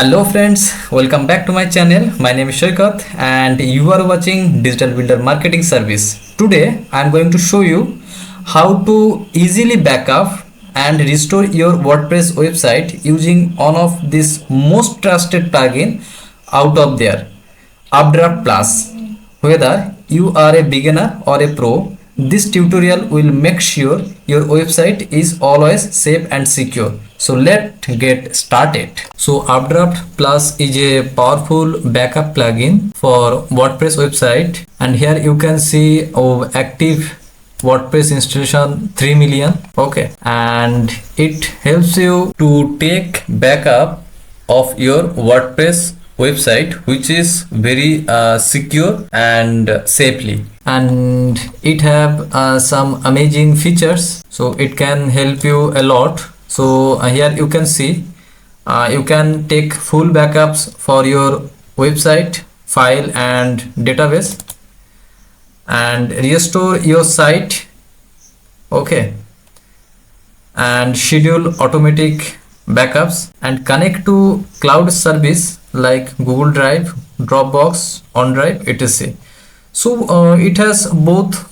Hello friends, welcome back to my channel. My name is Shoykat and you are watching Digital Builder Marketing Service. Today I am going to show you how to easily backup and restore your WordPress website using one of this most trusted plugin out of there, UpdraftPlus. Whether you are a beginner or a pro, this tutorial will make sure your website is always safe and secure. So let's get started. So Updraft Plus is a powerful backup plugin for WordPress website, and here you can see active WordPress installation 3 million. Okay, and it helps you to take backup of your WordPress website, which is very secure and safely, and it have some amazing features, so it can help you a lot. So here you can see you can take full backups for your website, file and database, and restore your site. Okay, and schedule automatic backups and connect to cloud service like Google Drive, Dropbox, OneDrive, etc. So it has both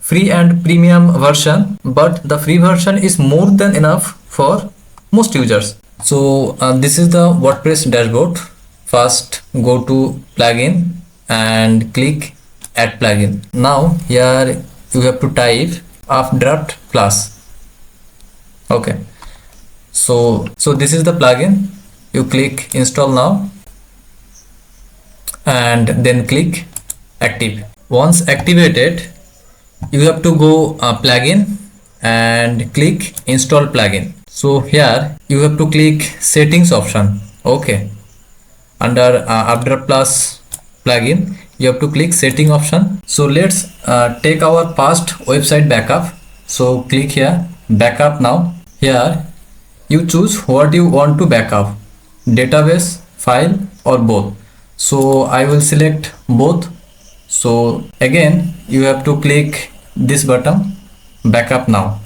free and premium version, but the free version is more than enough for most users. So this is the WordPress dashboard. First go to plugin and click add plugin. Now here you have to type Updraft Plus. Okay, so this is the plugin. You click install now and then click active. Once activated, you have to go plugin and click install plugin. So here you have to click settings option. Okay, under Updraft Plus plugin you have to click setting option. So let's take our past website backup. So click here backup now. Here you choose what you want to backup, database, file or both. So I will select both. So again you have to click this button backup now.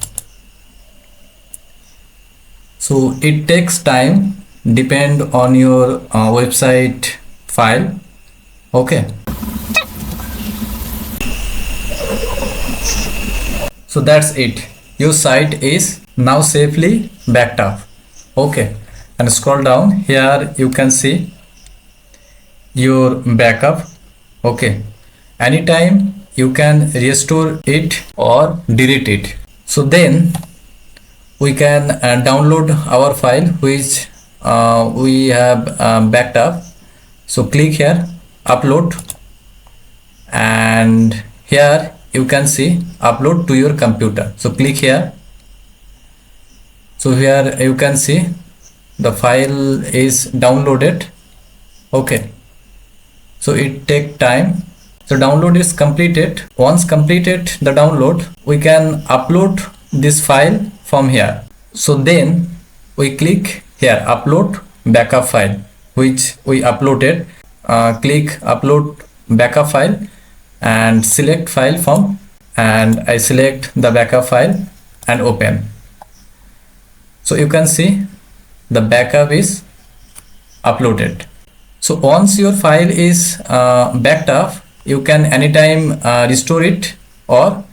So it takes time, depend on your website file. Okay, so that's it. Your site is now safely backed up. Okay, and scroll down. Here you can see your backup. Okay, anytime you can restore it or delete it. So then we can download our file which we have backed up. So click here upload, and here you can see upload to your computer. So click here. So here you can see the file is downloaded. Okay, so it take time. So download is completed. Once completed the download, we can upload this file from here. So then we click here upload backup file which we uploaded. Click upload backup file and select file from, and I select the backup file and open. So you can see the backup is uploaded. So once your file is backed up, you can anytime restore it or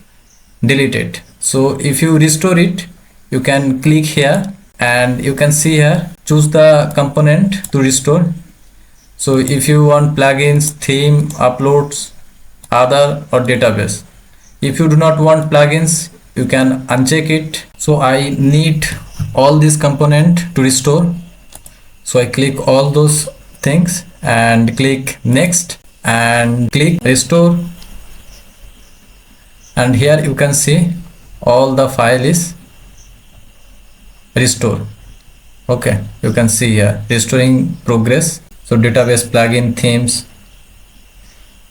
delete it. So if you restore it, you can click here and you can see here choose the component to restore. So if you want plugins, theme, uploads, other or database. If you do not want plugins, you can uncheck it. So I need all these component to restore. So I click all those things and click next and click restore, and here you can see all the file is restored. Okay, you can see here restoring progress. So database, plugin, themes.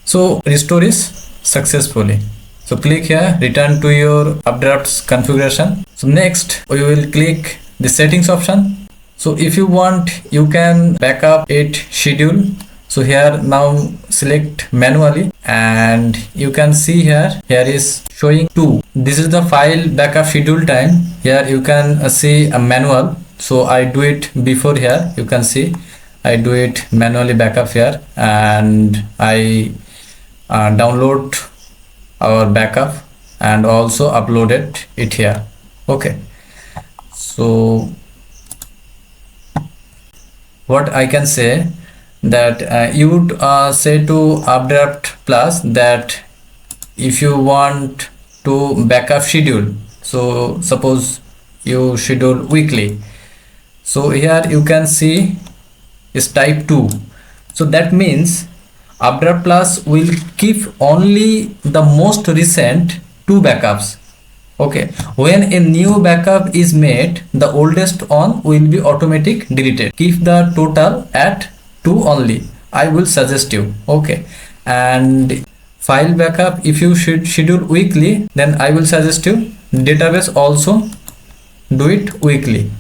So restore is successfully. So click here return to your Updraft's configuration. So next we will click the settings option. So if you want, you can backup it schedule. So here now select manually, and you can see here is showing 2. This is the file backup schedule time. Here you can see a manual. So I do it before. Here you can see I do it manually backup here, and I download our backup and also uploaded it here. Okay, so what I can say that you would say to UpdraftPlus that if you want to backup schedule, so suppose you schedule weekly, so here you can see is type 2. So that means UpdraftPlus will keep only the most recent 2 backups. Okay, when a new backup is made, the oldest one will be automatic deleted. Keep the total at 2 only, I will suggest you. Okay, and file backup, if you should schedule weekly, then I will suggest you database also do it weekly.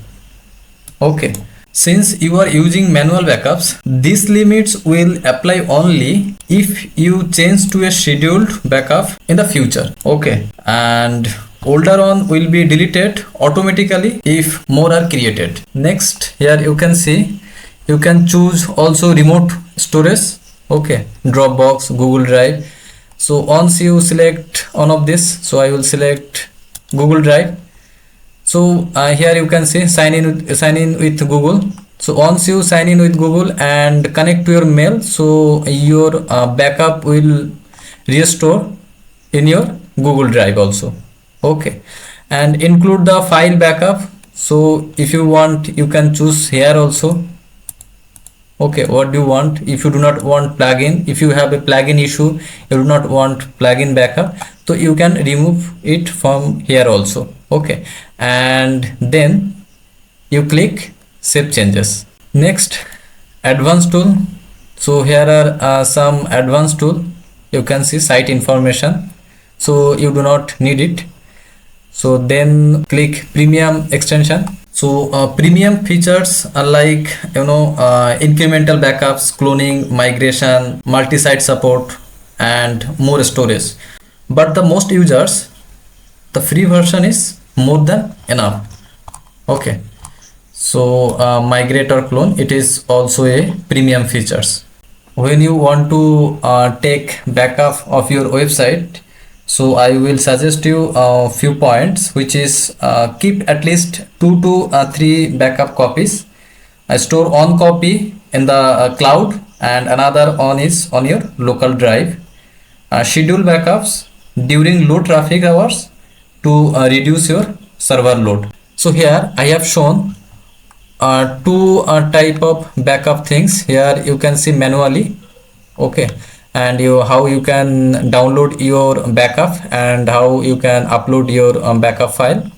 Okay, since you are using manual backups, these limits will apply only if you change to a scheduled backup in the future. Okay, and older one will be deleted automatically if more are created. Next, here you can see you can choose also remote storage. Okay, Dropbox, Google Drive. So once you select one of this, so I will select Google Drive. So here you can see sign in with Google. So once you sign in with Google and connect to your mail, so your backup will restore in your Google Drive also. Okay, and include the file backup. So if you want, you can choose here also. Okay, what do you want? If you do not want plugin, if you have a plugin issue, you do not want plugin backup, so you can remove it from here also. Okay, and then you click save changes. Next, advanced tool. So here are some advanced tool. You can see site information, so you do not need it. So then click premium extension. So premium features are like incremental backups, cloning, migration, multi-site support, and more storage. But the most users, the free version is more than enough. Okay, so migrate or clone, it is also a premium features. When you want to take backup of your website, so I will suggest you a few points, which is keep at least 2 to 3 backup copies. Store one copy in the cloud and another one is on your local drive. Schedule backups during low traffic hours to reduce your server load. So here I have shown two type of backup things. Here you can see manually. Okay, and how you can download your backup and how you can upload your backup file.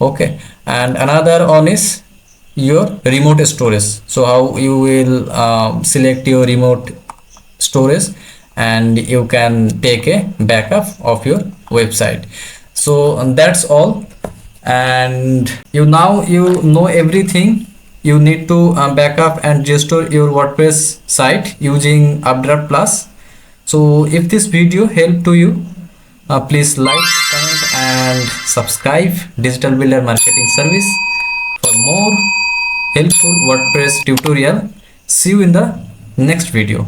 Okay, and another one is your remote storage. So how you will select your remote storage and you can take a backup of your website. So that's all, and you know everything you need to backup and restore your WordPress site using UpdraftPlus. So if this video helped to you, please like, comment and subscribe Digital Builder Marketing Service for more helpful WordPress tutorial. See you in the next video.